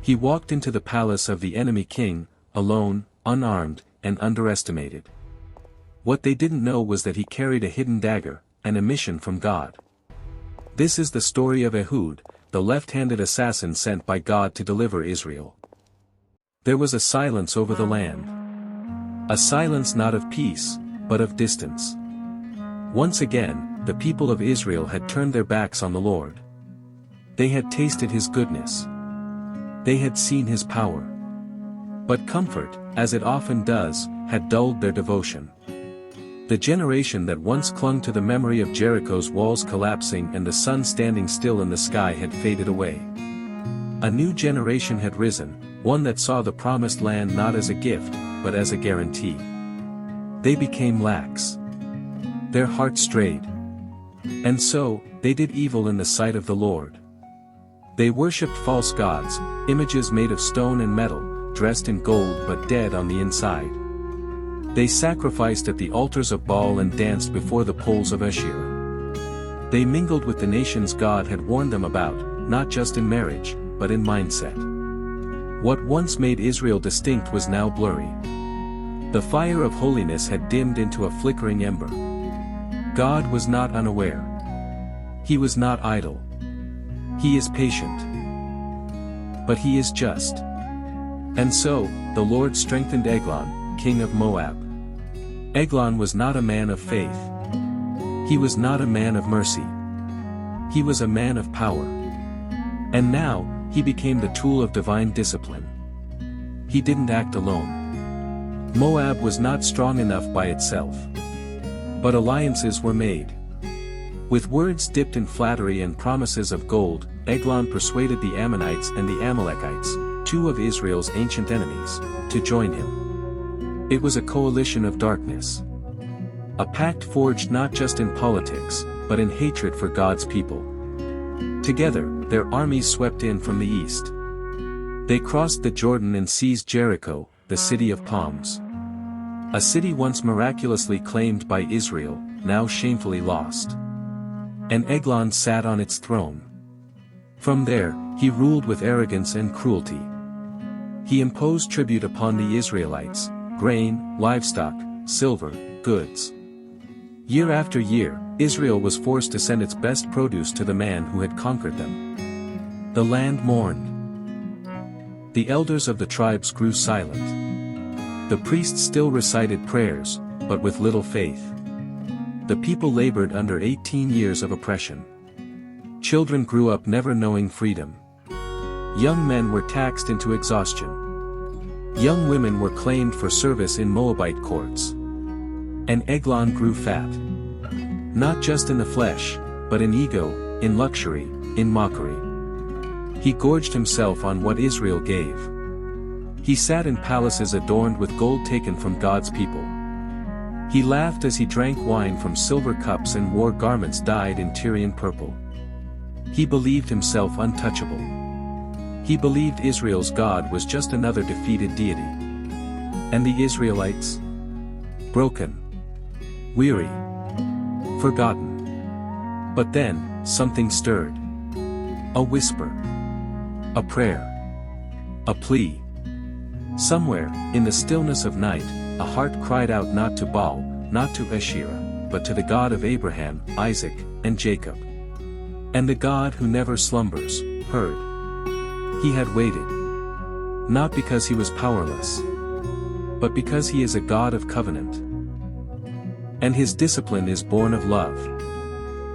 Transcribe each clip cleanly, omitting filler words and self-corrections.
He walked into the palace of the enemy king, alone, unarmed, and underestimated. What they didn't know was that he carried a hidden dagger, and a mission from God. This is the story of Ehud, the left-handed assassin sent by God to deliver Israel. There was a silence over the land. A silence not of peace, but of distance. Once again, the people of Israel had turned their backs on the Lord. They had tasted his goodness. They had seen his power. But comfort, as it often does, had dulled their devotion. The generation that once clung to the memory of Jericho's walls collapsing and the sun standing still in the sky had faded away. A new generation had risen, one that saw the promised land not as a gift, but as a guarantee. They became lax. Their hearts strayed. And so, they did evil in the sight of the Lord. They worshipped false gods, images made of stone and metal, dressed in gold but dead on the inside. They sacrificed at the altars of Baal and danced before the poles of Asherah. They mingled with the nations God had warned them about, not just in marriage, but in mindset. What once made Israel distinct was now blurry. The fire of holiness had dimmed into a flickering ember. God was not unaware. He was not idle. He is patient. But he is just. And so, the Lord strengthened Eglon, king of Moab. Eglon was not a man of faith. He was not a man of mercy. He was a man of power. And now, he became the tool of divine discipline. He didn't act alone. Moab was not strong enough by itself. But alliances were made. With words dipped in flattery and promises of gold, Eglon persuaded the Ammonites and the Amalekites, two of Israel's ancient enemies, to join him. It was a coalition of darkness. A pact forged not just in politics, but in hatred for God's people. Together, their armies swept in from the east. They crossed the Jordan and seized Jericho, the city of palms. A city once miraculously claimed by Israel, now shamefully lost. And Eglon sat on its throne. From there, he ruled with arrogance and cruelty. He imposed tribute upon the Israelites, grain, livestock, silver, goods. Year after year, Israel was forced to send its best produce to the man who had conquered them. The land mourned. The elders of the tribes grew silent. The priests still recited prayers, but with little faith. The people labored under 18 years of oppression. Children grew up never knowing freedom. Young men were taxed into exhaustion. Young women were claimed for service in Moabite courts. And Eglon grew fat. Not just in the flesh, but in ego, in luxury, in mockery. He gorged himself on what Israel gave. He sat in palaces adorned with gold taken from God's people. He laughed as he drank wine from silver cups and wore garments dyed in Tyrian purple. He believed himself untouchable. He believed Israel's God was just another defeated deity. And the Israelites? Broken. Weary. Forgotten. But then, something stirred. A whisper. A prayer. A plea. Somewhere, in the stillness of night, a heart cried out not to Baal, not to Asherah, but to the God of Abraham, Isaac, and Jacob. And the God who never slumbers, heard. He had waited. Not because he was powerless, but because he is a God of covenant. And his discipline is born of love.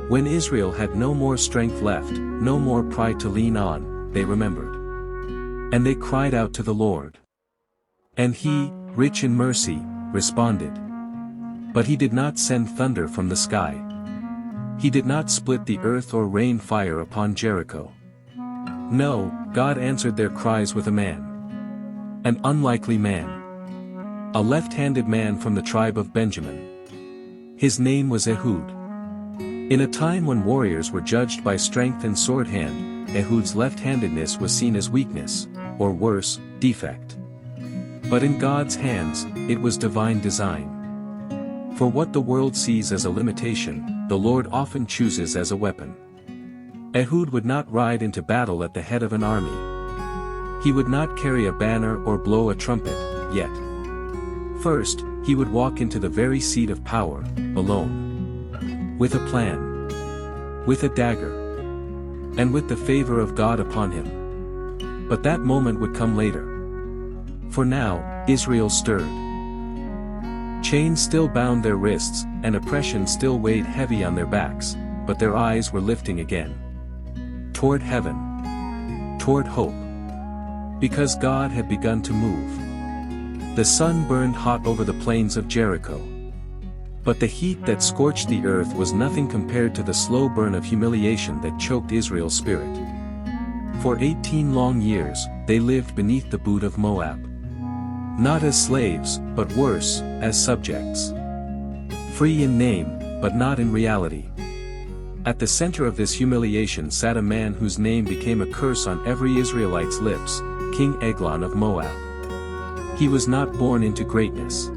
When Israel had no more strength left, no more pride to lean on, they remembered. And they cried out to the Lord. And he, rich in mercy, responded. But he did not send thunder from the sky. He did not split the earth or rain fire upon Jericho. No, God answered their cries with a man. An unlikely man. A left-handed man from the tribe of Benjamin. His name was Ehud. In a time when warriors were judged by strength and sword hand, Ehud's left-handedness was seen as weakness, or worse, defect. But in God's hands, it was divine design. For what the world sees as a limitation, the Lord often chooses as a weapon. Ehud would not ride into battle at the head of an army. He would not carry a banner or blow a trumpet, yet. First, he would walk into the very seat of power, alone. With a plan. With a dagger. And with the favor of God upon him. But that moment would come later. For now, Israel stirred. Chains still bound their wrists, and oppression still weighed heavy on their backs, but their eyes were lifting again. Toward heaven. Toward hope. Because God had begun to move. The sun burned hot over the plains of Jericho. But the heat that scorched the earth was nothing compared to the slow burn of humiliation that choked Israel's spirit. For 18 long years, they lived beneath the boot of Moab. Not as slaves, but worse, as subjects. Free in name, but not in reality. At the center of this humiliation sat a man whose name became a curse on every Israelite's lips, King Eglon of Moab. He was not born into greatness.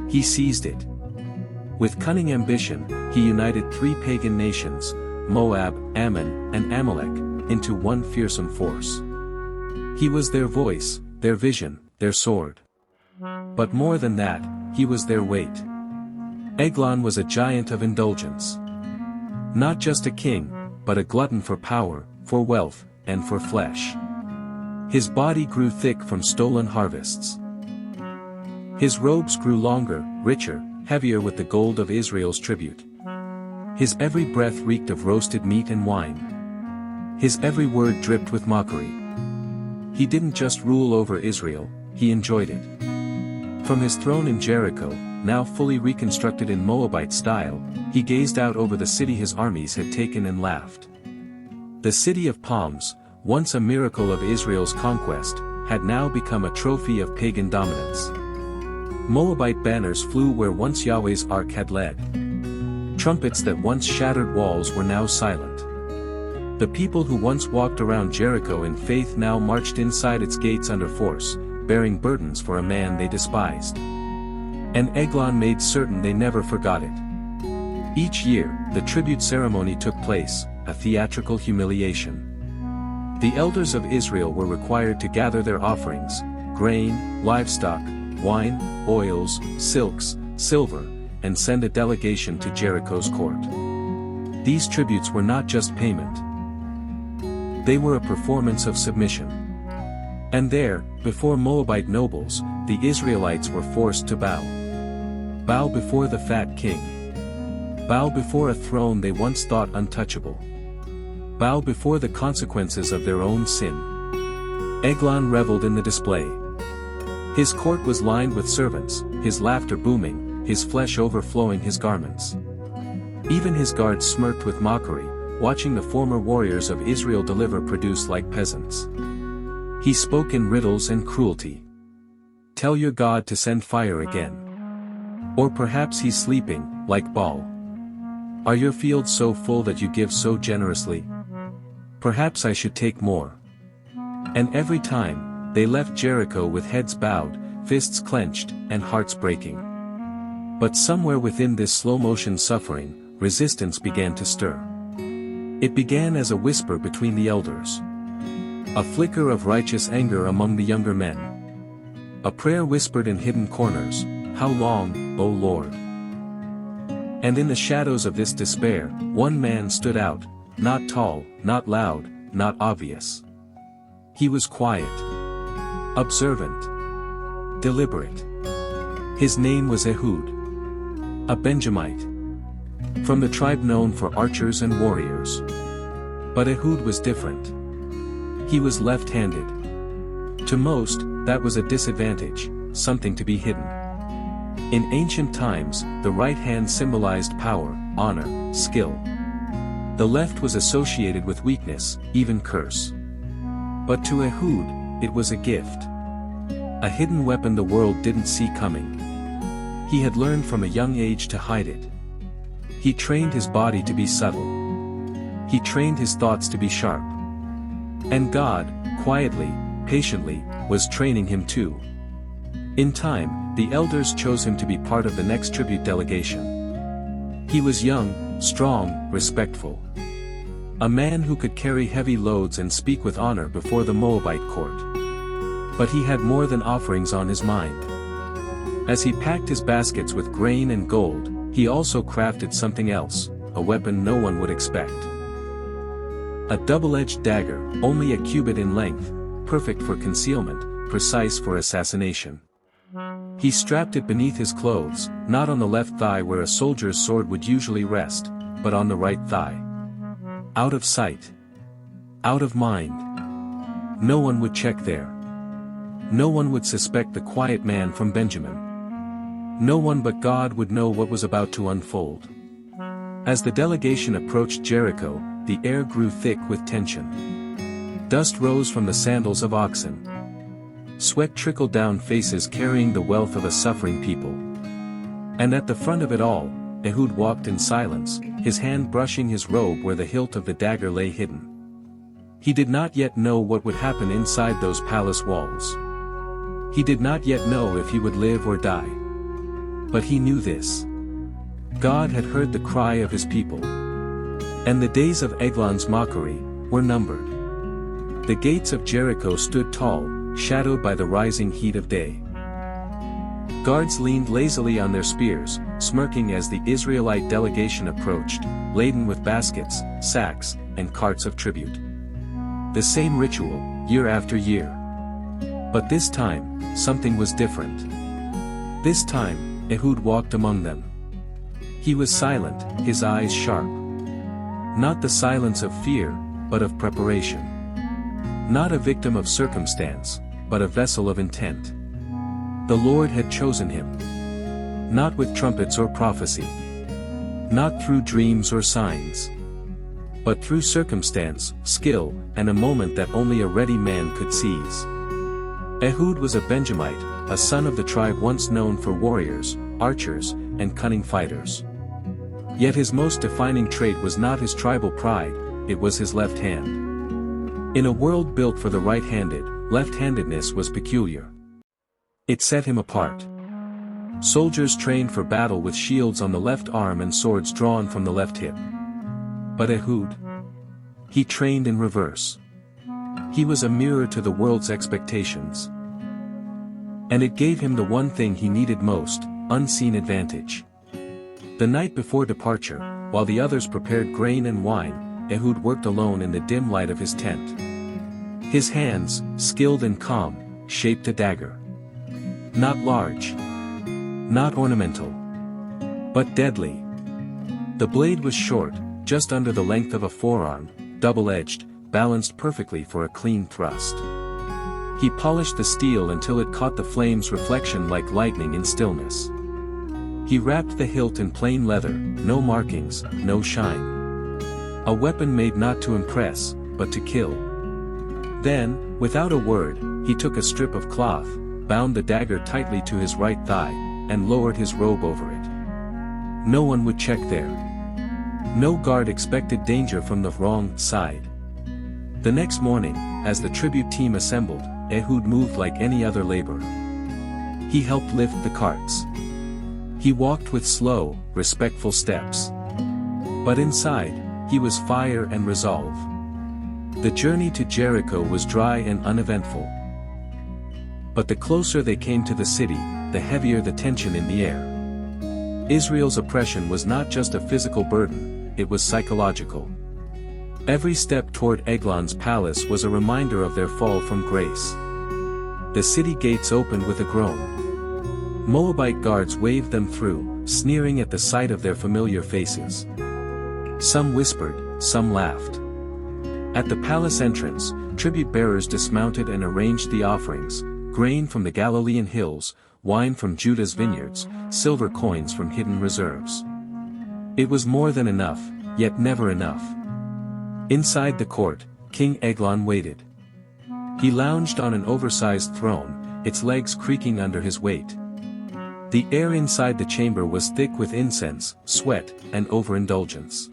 He seized it. With cunning ambition, he united three pagan nations, Moab, Ammon, and Amalek, into one fearsome force. He was their voice, their vision, their sword. But more than that, he was their weight. Eglon was a giant of indulgence. Not just a king, but a glutton for power, for wealth, and for flesh. His body grew thick from stolen harvests. His robes grew longer, richer, heavier with the gold of Israel's tribute. His every breath reeked of roasted meat and wine. His every word dripped with mockery. He didn't just rule over Israel, he enjoyed it. From his throne in Jericho, now fully reconstructed in Moabite style, he gazed out over the city his armies had taken and laughed. The city of palms, once a miracle of Israel's conquest, had now become a trophy of pagan dominance. Moabite banners flew where once Yahweh's ark had led. Trumpets that once shattered walls were now silent. The people who once walked around Jericho in faith now marched inside its gates under force, bearing burdens for a man they despised. And Eglon made certain they never forgot it. Each year, the tribute ceremony took place, a theatrical humiliation. The elders of Israel were required to gather their offerings, grain, livestock, wine, oils, silks, silver, and send a delegation to Jericho's court. These tributes were not just payment. They were a performance of submission. And there, before Moabite nobles, the Israelites were forced to bow. Bow before the fat king. Bow before a throne they once thought untouchable. Bow before the consequences of their own sin. Eglon reveled in the display. His court was lined with servants, his laughter booming, his flesh overflowing his garments. Even his guards smirked with mockery, watching the former warriors of Israel deliver produce like peasants. He spoke in riddles and cruelty. Tell your God to send fire again. Or perhaps he's sleeping, like Baal. Are your fields so full that you give so generously? Perhaps I should take more. And every time, they left Jericho with heads bowed, fists clenched, and hearts breaking. But somewhere within this slow-motion suffering, resistance began to stir. It began as a whisper between the elders. A flicker of righteous anger among the younger men. A prayer whispered in hidden corners, "How long, O Lord?" And in the shadows of this despair, one man stood out, not tall, not loud, not obvious. He was quiet. Observant. Deliberate. His name was Ehud. A Benjamite. From the tribe known for archers and warriors. But Ehud was different. He was left-handed. To most, that was a disadvantage, something to be hidden. In ancient times, the right hand symbolized power, honor, skill. The left was associated with weakness, even curse. But to Ehud, it was a gift. A hidden weapon the world didn't see coming. He had learned from a young age to hide it. He trained his body to be subtle. He trained his thoughts to be sharp. And God, quietly, patiently, was training him too. In time, the elders chose him to be part of the next tribute delegation. He was young, strong, respectful. A man who could carry heavy loads and speak with honor before the Moabite court. But he had more than offerings on his mind. As he packed his baskets with grain and gold, he also crafted something else, a weapon no one would expect. A double-edged dagger, only a cubit in length, perfect for concealment, precise for assassination. He strapped it beneath his clothes, not on the left thigh where a soldier's sword would usually rest, but on the right thigh. Out of sight. Out of mind. No one would check there. No one would suspect the quiet man from Benjamin. No one but God would know what was about to unfold. As the delegation approached Jericho, the air grew thick with tension. Dust rose from the sandals of oxen. Sweat trickled down faces carrying the wealth of a suffering people. And at the front of it all, Ehud walked in silence, his hand brushing his robe where the hilt of the dagger lay hidden. He did not yet know what would happen inside those palace walls. He did not yet know if he would live or die. But he knew this. God had heard the cry of his people. And the days of Eglon's mockery were numbered. The gates of Jericho stood tall, shadowed by the rising heat of day. Guards leaned lazily on their spears, smirking as the Israelite delegation approached, laden with baskets, sacks, and carts of tribute. The same ritual, year after year. But this time, something was different. This time, Ehud walked among them. He was silent, his eyes sharp. Not the silence of fear, but of preparation. Not a victim of circumstance, but a vessel of intent. The Lord had chosen him. Not with trumpets or prophecy. Not through dreams or signs. But through circumstance, skill, and a moment that only a ready man could seize. Ehud was a Benjamite, a son of the tribe once known for warriors, archers, and cunning fighters. Yet his most defining trait was not his tribal pride, it was his left hand. In a world built for the right-handed, left-handedness was peculiar. It set him apart. Soldiers trained for battle with shields on the left arm and swords drawn from the left hip. But Ehud? He trained in reverse. He was a mirror to the world's expectations. And it gave him the one thing he needed most, unseen advantage. The night before departure, while the others prepared grain and wine, Ehud worked alone in the dim light of his tent. His hands, skilled and calm, shaped a dagger. Not large. Not ornamental. But deadly. The blade was short, just under the length of a forearm, double-edged, balanced perfectly for a clean thrust. He polished the steel until it caught the flame's reflection like lightning in stillness. He wrapped the hilt in plain leather, no markings, no shine. A weapon made not to impress, but to kill. Then, without a word, he took a strip of cloth, bound the dagger tightly to his right thigh, and lowered his robe over it. No one would check there. No guard expected danger from the wrong side. The next morning, as the tribute team assembled, Ehud moved like any other laborer. He helped lift the carts. He walked with slow, respectful steps. But inside, he was fire and resolve. The journey to Jericho was dry and uneventful. But the closer they came to the city, the heavier the tension in the air. Israel's oppression was not just a physical burden, it was psychological. Every step toward Eglon's palace was a reminder of their fall from grace. The city gates opened with a groan. Moabite guards waved them through, sneering at the sight of their familiar faces. Some whispered, some laughed. At the palace entrance, tribute-bearers dismounted and arranged the offerings, grain from the Galilean hills, wine from Judah's vineyards, silver coins from hidden reserves. It was more than enough, yet never enough. Inside the court, King Eglon waited. He lounged on an oversized throne, its legs creaking under his weight. The air inside the chamber was thick with incense, sweat, and overindulgence.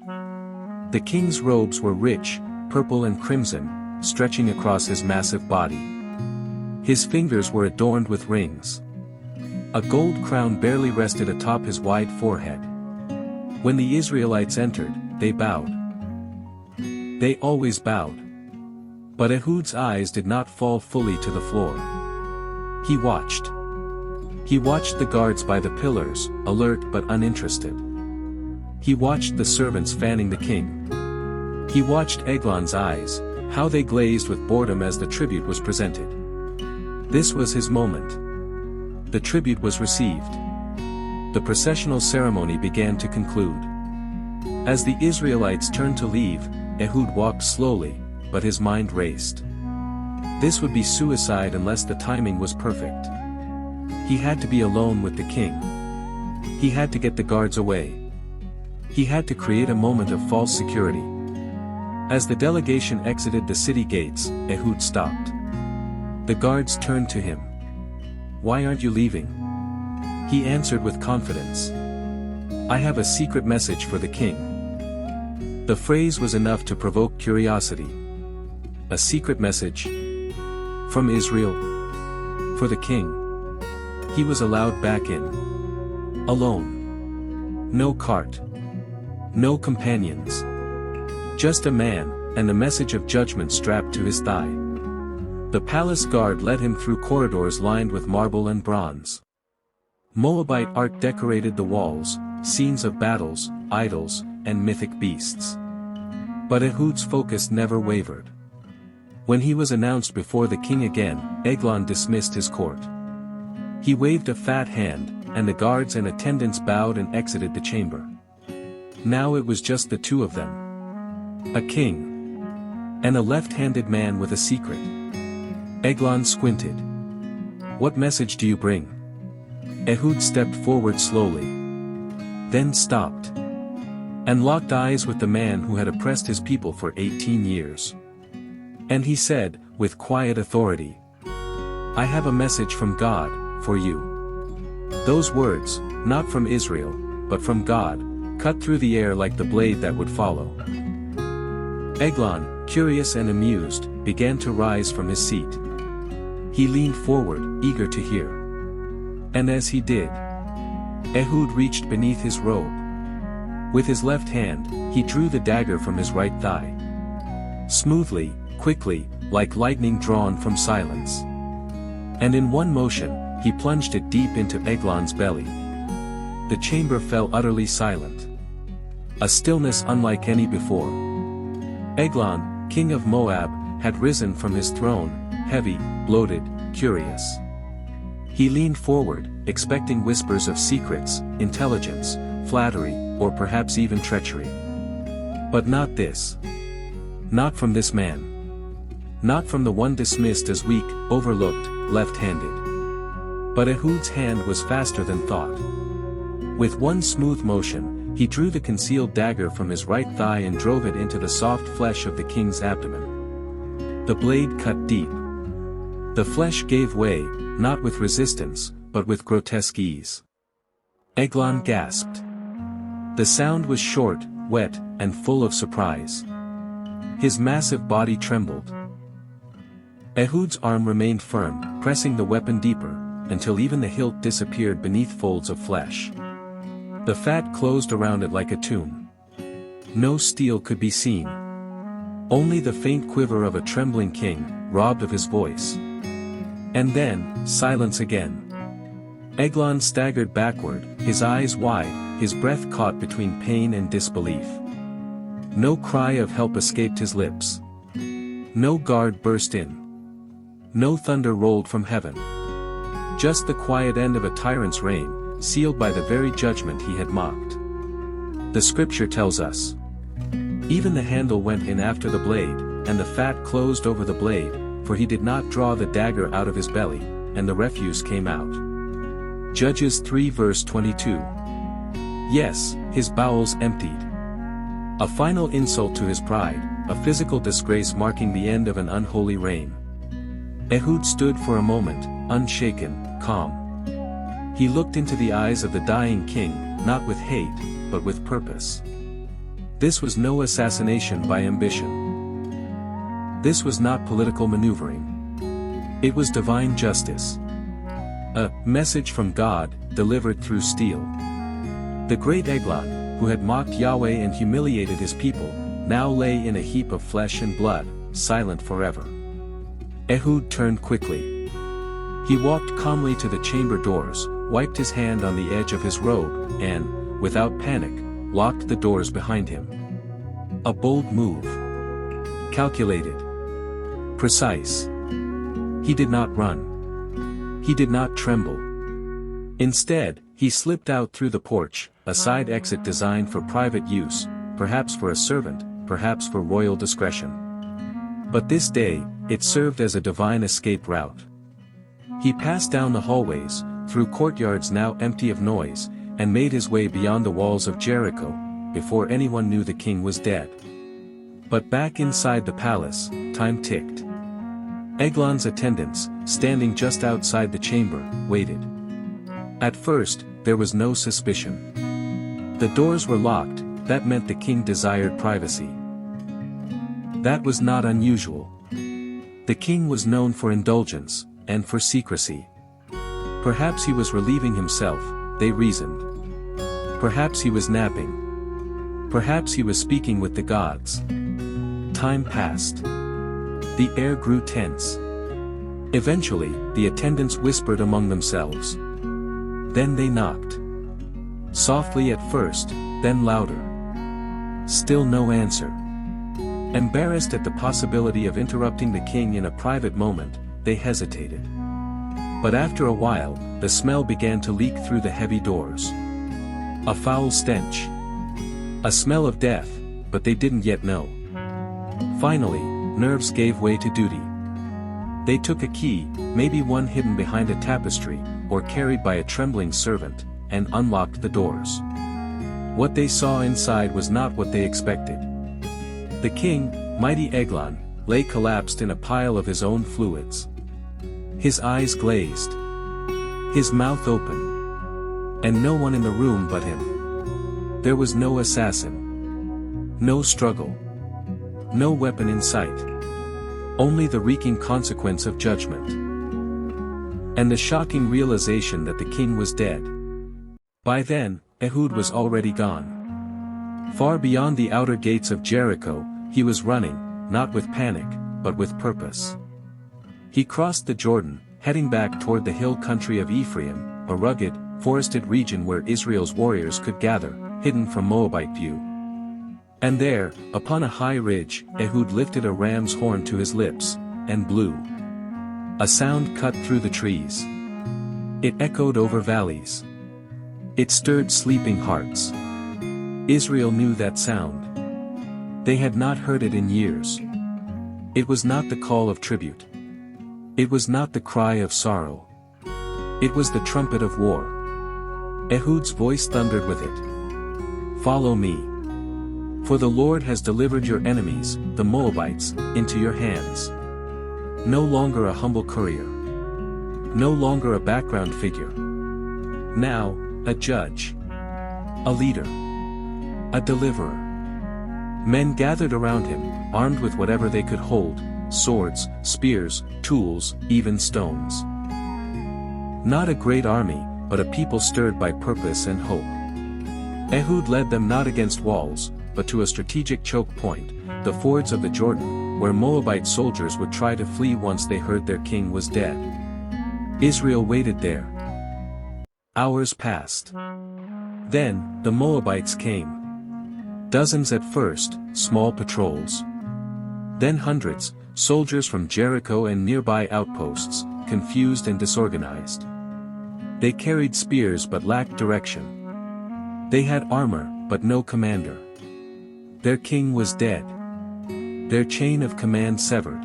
The king's robes were rich, purple and crimson, stretching across his massive body. His fingers were adorned with rings. A gold crown barely rested atop his wide forehead. When the Israelites entered, they bowed. They always bowed. But Ehud's eyes did not fall fully to the floor. He watched. He watched the guards by the pillars, alert but uninterested. He watched the servants fanning the king. He watched Eglon's eyes, how they glazed with boredom as the tribute was presented. This was his moment. The tribute was received. The processional ceremony began to conclude. As the Israelites turned to leave, Ehud walked slowly, but his mind raced. This would be suicide unless the timing was perfect. He had to be alone with the king. He had to get the guards away. He had to create a moment of false security. As the delegation exited the city gates, Ehud stopped. The guards turned to him. "Why aren't you leaving?" He answered with confidence. "I have a secret message for the king." The phrase was enough to provoke curiosity. A secret message? From Israel? For the king? He was allowed back in. Alone. No cart. No companions. Just a man, and a message of judgment strapped to his thigh. The palace guard led him through corridors lined with marble and bronze. Moabite art decorated the walls, scenes of battles, idols, and mythic beasts. But Ehud's focus never wavered. When he was announced before the king again, Eglon dismissed his court. He waved a fat hand, and the guards and attendants bowed and exited the chamber. Now it was just the two of them. A king. And a left-handed man with a secret. Eglon squinted. "What message do you bring?" Ehud stepped forward slowly. Then stopped. And locked eyes with the man who had oppressed his people for 18 years. And he said, with quiet authority, "I have a message from God, for you." Those words, not from Israel, but from God, cut through the air like the blade that would follow. Eglon, curious and amused, began to rise from his seat. He leaned forward, eager to hear. And as he did, Ehud reached beneath his robe. With his left hand, he drew the dagger from his right thigh. Smoothly, quickly, like lightning drawn from silence. And in one motion, he plunged it deep into Eglon's belly. The chamber fell utterly silent. A stillness unlike any before. Eglon, king of Moab, had risen from his throne, heavy, bloated, curious. He leaned forward, expecting whispers of secrets, intelligence, flattery, or perhaps even treachery. But not this. Not from this man. Not from the one dismissed as weak, overlooked, left-handed. But Ehud's hand was faster than thought. With one smooth motion, he drew the concealed dagger from his right thigh and drove it into the soft flesh of the king's abdomen. The blade cut deep. The flesh gave way, not with resistance, but with grotesque ease. Eglon gasped. The sound was short, wet, and full of surprise. His massive body trembled. Ehud's arm remained firm, pressing the weapon deeper, until even the hilt disappeared beneath folds of flesh. The fat closed around it like a tomb. No steel could be seen. Only the faint quiver of a trembling king, robbed of his voice. And then, silence again. Eglon staggered backward, his eyes wide, his breath caught between pain and disbelief. No cry of help escaped his lips. No guard burst in. No thunder rolled from heaven. Just the quiet end of a tyrant's reign, sealed by the very judgment he had mocked. The scripture tells us. Even the handle went in after the blade, and the fat closed over the blade, for he did not draw the dagger out of his belly, and the refuse came out. Judges 3 verse 22. Yes, his bowels emptied. A final insult to his pride, a physical disgrace marking the end of an unholy reign. Ehud stood for a moment, unshaken, calm. He looked into the eyes of the dying king, not with hate, but with purpose. This was no assassination by ambition. This was not political maneuvering. It was divine justice. A message from God, delivered through steel. The great Eglon, who had mocked Yahweh and humiliated his people, now lay in a heap of flesh and blood, silent forever. Ehud turned quickly. He walked calmly to the chamber doors, wiped his hand on the edge of his robe, and, without panic, locked the doors behind him. A bold move. Calculated. Precise. He did not run. He did not tremble. Instead, he slipped out through the porch, a side exit designed for private use, perhaps for a servant, perhaps for royal discretion. But this day, it served as a divine escape route. He passed down the hallways, through courtyards now empty of noise, and made his way beyond the walls of Jericho, before anyone knew the king was dead. But back inside the palace, time ticked. Eglon's attendants, standing just outside the chamber, waited. At first, there was no suspicion. The doors were locked, that meant the king desired privacy. That was not unusual. The king was known for indulgence, and for secrecy. Perhaps he was relieving himself, they reasoned. Perhaps he was napping. Perhaps he was speaking with the gods. Time passed. The air grew tense. Eventually, the attendants whispered among themselves. Then they knocked. Softly at first, then louder. Still no answer. Embarrassed at the possibility of interrupting the king in a private moment, they hesitated. But after a while, the smell began to leak through the heavy doors. A foul stench. A smell of death, but they didn't yet know. Finally, nerves gave way to duty. They took a key, maybe one hidden behind a tapestry, or carried by a trembling servant, and unlocked the doors. What they saw inside was not what they expected. The king, mighty Eglon, lay collapsed in a pile of his own fluids. His eyes glazed. His mouth open. And no one in the room but him. There was no assassin. No struggle. No weapon in sight. Only the reeking consequence of judgment. And the shocking realization that the king was dead. By then, Ehud was already gone. Far beyond the outer gates of Jericho, he was running, not with panic, but with purpose. He crossed the Jordan, heading back toward the hill country of Ephraim, a rugged, forested region where Israel's warriors could gather, hidden from Moabite view. And there, upon a high ridge, Ehud lifted a ram's horn to his lips, and blew. A sound cut through the trees. It echoed over valleys. It stirred sleeping hearts. Israel knew that sound. They had not heard it in years. It was not the call of tribute. It was not the cry of sorrow. It was the trumpet of war. Ehud's voice thundered with it. Follow me. For the Lord has delivered your enemies, the Moabites, into your hands. No longer a humble courier. No longer a background figure. Now, a judge. A leader. A deliverer. Men gathered around him, armed with whatever they could hold, swords, spears, tools, even stones. Not a great army, but a people stirred by purpose and hope. Ehud led them not against walls, but to a strategic choke point, the fords of the Jordan, where Moabite soldiers would try to flee once they heard their king was dead. Israel waited there. Hours passed. Then, the Moabites came. Dozens at first, small patrols. Then hundreds, soldiers from Jericho and nearby outposts, confused and disorganized. They carried spears but lacked direction. They had armor, but no commander. Their king was dead. Their chain of command severed.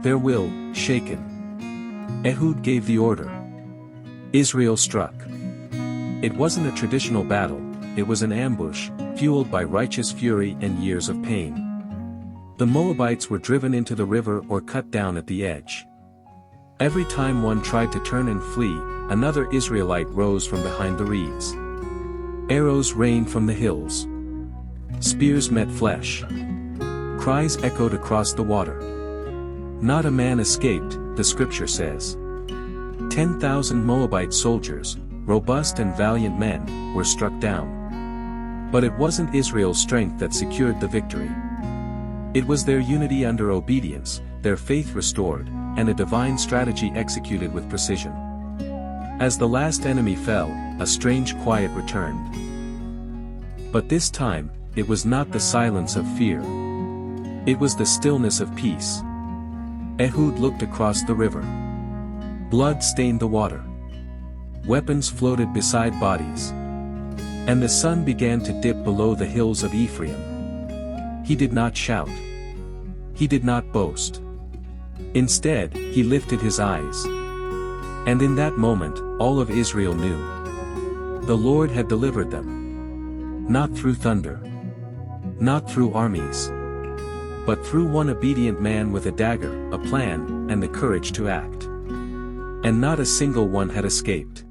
Their will, shaken. Ehud gave the order. Israel struck. It wasn't a traditional battle, it was an ambush, fueled by righteous fury and years of pain. The Moabites were driven into the river or cut down at the edge. Every time one tried to turn and flee, another Israelite rose from behind the reeds. Arrows rained from the hills. Spears met flesh. Cries echoed across the water. Not a man escaped, the scripture says. 10,000 Moabite soldiers, robust and valiant men, were struck down. But it wasn't Israel's strength that secured the victory. It was their unity under obedience, their faith restored, and a divine strategy executed with precision. As the last enemy fell, a strange quiet returned. But this time, it was not the silence of fear. It was the stillness of peace. Ehud looked across the river. Blood stained the water. Weapons floated beside bodies. And the sun began to dip below the hills of Ephraim. He did not shout. He did not boast. Instead, he lifted his eyes. And in that moment, all of Israel knew. The Lord had delivered them. Not through thunder. Not through armies. But through one obedient man with a dagger, a plan, and the courage to act. And not a single one had escaped.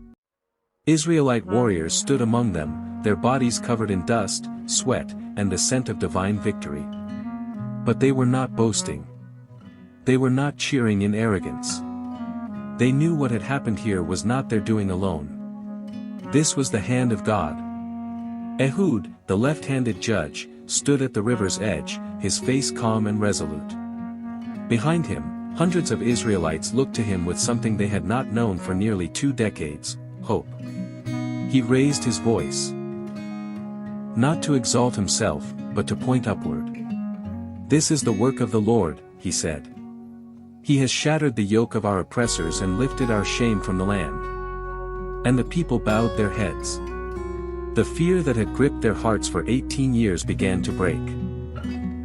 Israelite warriors stood among them, their bodies covered in dust, sweat, and the scent of divine victory. But they were not boasting. They were not cheering in arrogance. They knew what had happened here was not their doing alone. This was the hand of God. Ehud, the left-handed judge, stood at the river's edge, his face calm and resolute. Behind him, hundreds of Israelites looked to him with something they had not known for nearly 2 decades, hope. He raised his voice. Not to exalt himself, but to point upward. "This is the work of the Lord," he said. "He has shattered the yoke of our oppressors and lifted our shame from the land." And the people bowed their heads. The fear that had gripped their hearts for 18 years began to break.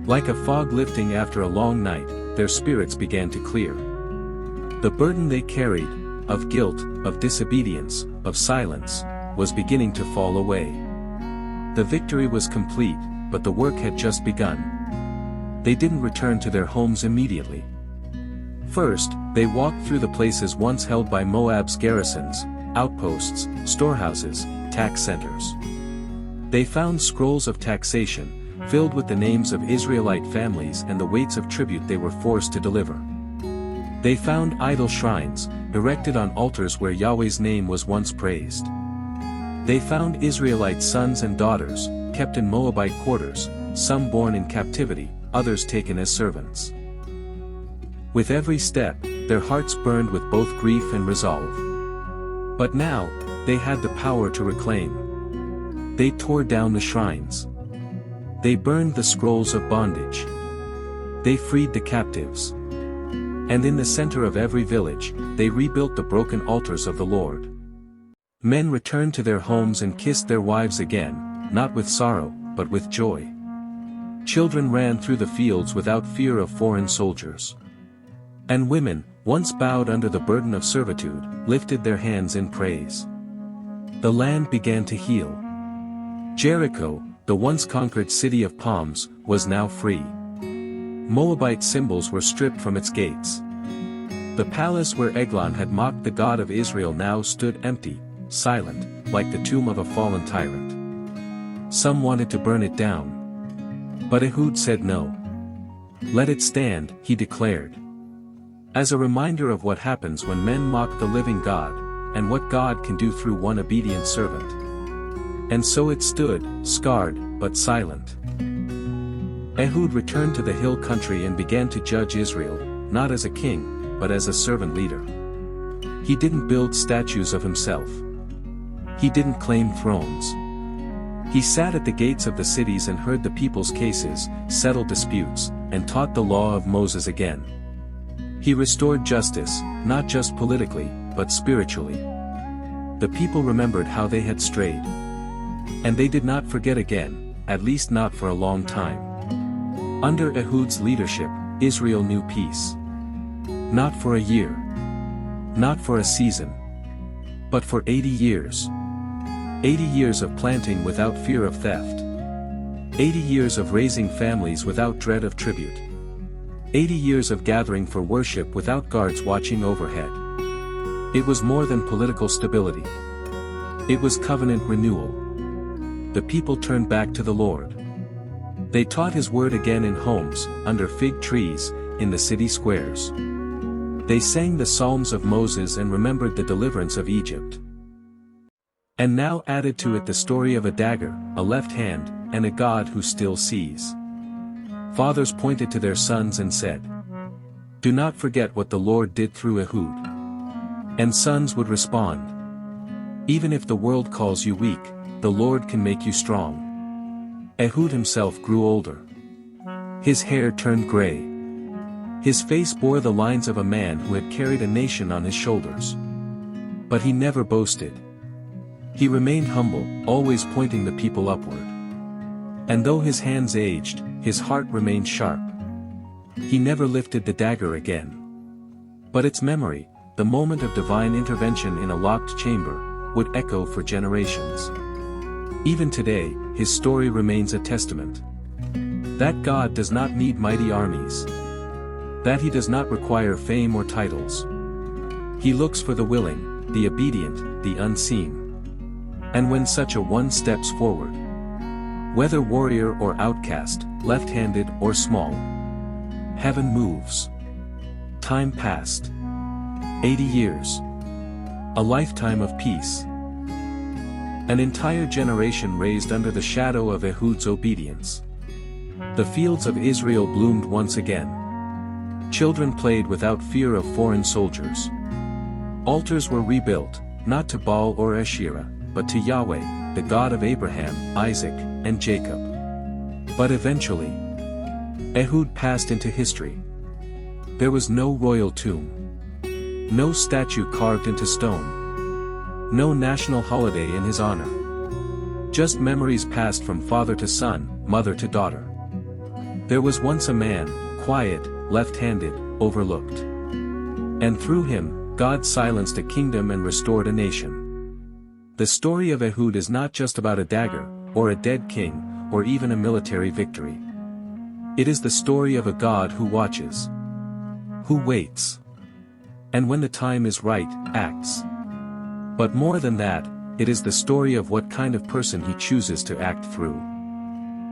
Like a fog lifting after a long night, their spirits began to clear. The burden they carried, of guilt, of disobedience, of silence, was beginning to fall away. The victory was complete, but the work had just begun. They didn't return to their homes immediately. First, they walked through the places once held by Moab's garrisons, outposts, storehouses, tax centers. They found scrolls of taxation, filled with the names of Israelite families and the weights of tribute they were forced to deliver. They found idol shrines, erected on altars where Yahweh's name was once praised. They found Israelite sons and daughters, kept in Moabite quarters, some born in captivity, others taken as servants. With every step, their hearts burned with both grief and resolve. But now, they had the power to reclaim. They tore down the shrines. They burned the scrolls of bondage. They freed the captives. And in the center of every village, they rebuilt the broken altars of the Lord. Men returned to their homes and kissed their wives again, not with sorrow, but with joy. Children ran through the fields without fear of foreign soldiers. And women, once bowed under the burden of servitude, lifted their hands in praise. The land began to heal. Jericho, the once conquered city of palms, was now free. Moabite symbols were stripped from its gates. The palace where Eglon had mocked the God of Israel now stood empty, silent, like the tomb of a fallen tyrant. Some wanted to burn it down. But Ehud said no. "Let it stand," he declared. As a reminder of what happens when men mock the living God, and what God can do through one obedient servant. And so it stood, scarred, but silent. Ehud returned to the hill country and began to judge Israel, not as a king, but as a servant leader. He didn't build statues of himself. He didn't claim thrones. He sat at the gates of the cities and heard the people's cases, settled disputes, and taught the law of Moses again. He restored justice, not just politically, but spiritually. The people remembered how they had strayed. And they did not forget again, at least not for a long time. Under Ehud's leadership, Israel knew peace. Not for a year. Not for a season. But for 80 years. 80 years of planting without fear of theft. 80 years of raising families without dread of tribute. 80 years of gathering for worship without guards watching overhead. It was more than political stability. It was covenant renewal. The people turned back to the Lord. They taught His word again in homes, under fig trees, in the city squares. They sang the Psalms of Moses and remembered the deliverance of Egypt. And now added to it the story of a dagger, a left hand, and a God who still sees. Fathers pointed to their sons and said, Do not forget what the Lord did through Ehud. And sons would respond. Even if the world calls you weak, the Lord can make you strong. Ehud himself grew older. His hair turned gray. His face bore the lines of a man who had carried a nation on his shoulders. But he never boasted. He remained humble, always pointing the people upward. And though his hands aged, his heart remained sharp. He never lifted the dagger again. But its memory, the moment of divine intervention in a locked chamber, would echo for generations. Even today, his story remains a testament. That God does not need mighty armies. That he does not require fame or titles. He looks for the willing, the obedient, the unseen. And when such a one steps forward, whether warrior or outcast, left-handed or small, heaven moves. Time passed. 80 years. A lifetime of peace. An entire generation raised under the shadow of Ehud's obedience. The fields of Israel bloomed once again. Children played without fear of foreign soldiers. Altars were rebuilt, not to Baal or Asherah, but to Yahweh, the God of Abraham, Isaac, and Jacob. But eventually, Ehud passed into history. There was no royal tomb. No statue carved into stone. No national holiday in his honor. Just memories passed from father to son, mother to daughter. There was once a man, quiet, left-handed, overlooked. And through him, God silenced a kingdom and restored a nation. The story of Ehud is not just about a dagger, or a dead king, or even a military victory. It is the story of a God who watches. Who waits. And when the time is right, acts. But more than that, it is the story of what kind of person he chooses to act through.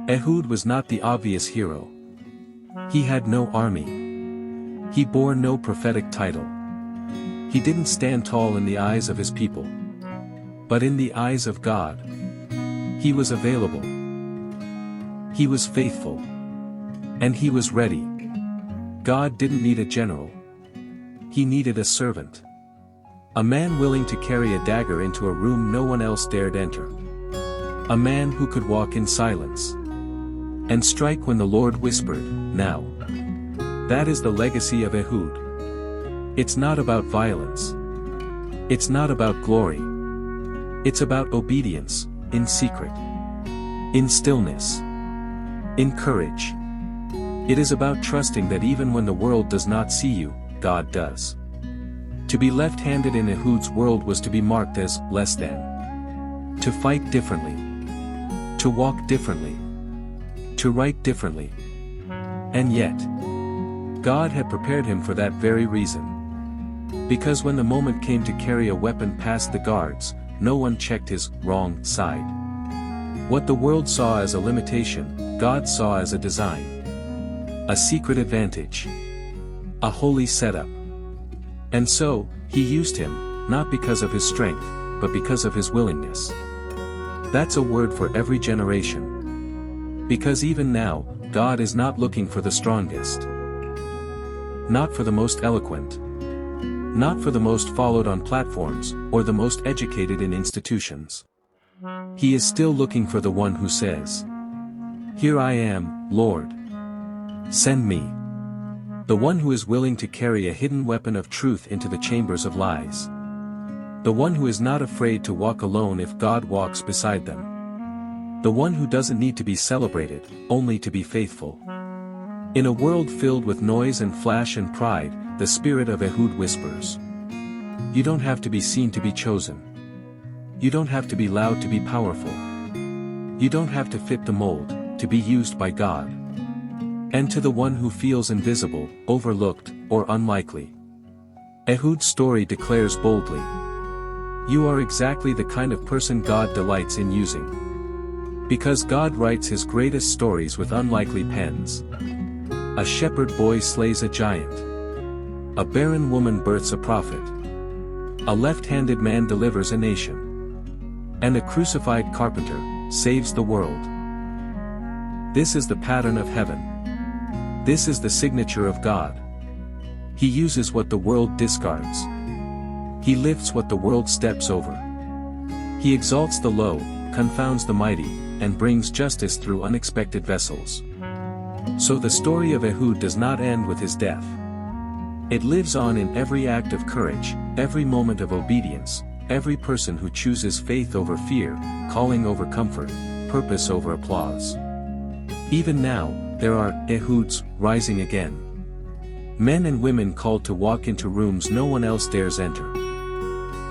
Ehud was not the obvious hero. He had no army. He bore no prophetic title. He didn't stand tall in the eyes of his people. But in the eyes of God, he was available. He was faithful. And he was ready. God didn't need a general. He needed a servant. A man willing to carry a dagger into a room no one else dared enter. A man who could walk in silence. And strike when the Lord whispered, "Now." That is the legacy of Ehud. It's not about violence. It's not about glory. It's about obedience, in secret. In stillness. In courage. It is about trusting that even when the world does not see you, God does. To be left-handed in Ehud's world was to be marked as less than. To fight differently. To walk differently. To write differently. And yet, God had prepared him for that very reason. Because when the moment came to carry a weapon past the guards, no one checked his wrong side. What the world saw as a limitation, God saw as a design. A secret advantage. A holy setup. And so, he used him, not because of his strength, but because of his willingness. That's a word for every generation. Because even now, God is not looking for the strongest. Not for the most eloquent. Not for the most followed on platforms, or the most educated in institutions. He is still looking for the one who says, "Here I am, Lord. Send me." The one who is willing to carry a hidden weapon of truth into the chambers of lies. The one who is not afraid to walk alone if God walks beside them. The one who doesn't need to be celebrated, only to be faithful. In a world filled with noise and flash and pride, the spirit of Ehud whispers. You don't have to be seen to be chosen. You don't have to be loud to be powerful. You don't have to fit the mold, to be used by God. And to the one who feels invisible, overlooked, or unlikely, Ehud's story declares boldly. You are exactly the kind of person God delights in using. Because God writes his greatest stories with unlikely pens. A shepherd boy slays a giant. A barren woman births a prophet. A left-handed man delivers a nation. And a crucified carpenter saves the world. This is the pattern of heaven. This is the signature of God. He uses what the world discards. He lifts what the world steps over. He exalts the low, confounds the mighty, and brings justice through unexpected vessels. So the story of Ehud does not end with his death. It lives on in every act of courage, every moment of obedience, every person who chooses faith over fear, calling over comfort, purpose over applause. Even now, there are Ehuds rising again. Men and women called to walk into rooms no one else dares enter.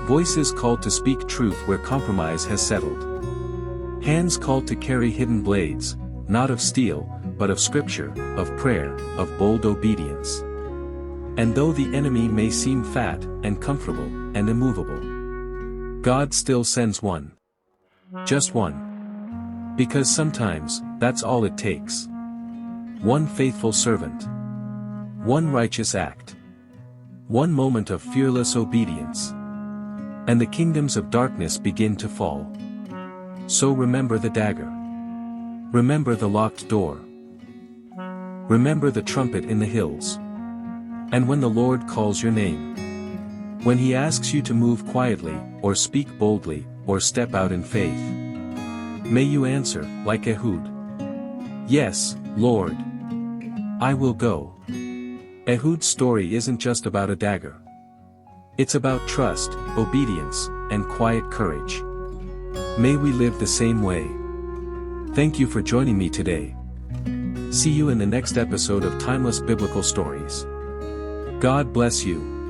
Voices called to speak truth where compromise has settled. Hands called to carry hidden blades, not of steel, but of scripture, of prayer, of bold obedience. And though the enemy may seem fat, and comfortable, and immovable, God still sends one. Just one. Because sometimes, that's all it takes. One faithful servant. One righteous act. One moment of fearless obedience. And the kingdoms of darkness begin to fall. So remember the dagger. Remember the locked door. Remember the trumpet in the hills. And when the Lord calls your name. When He asks you to move quietly, or speak boldly, or step out in faith. May you answer, like Ehud. Yes, Lord. I will go. Ehud's story isn't just about a dagger. It's about trust, obedience, and quiet courage. May we live the same way. Thank you for joining me today. See you in the next episode of Timeless Biblical Stories. God bless you.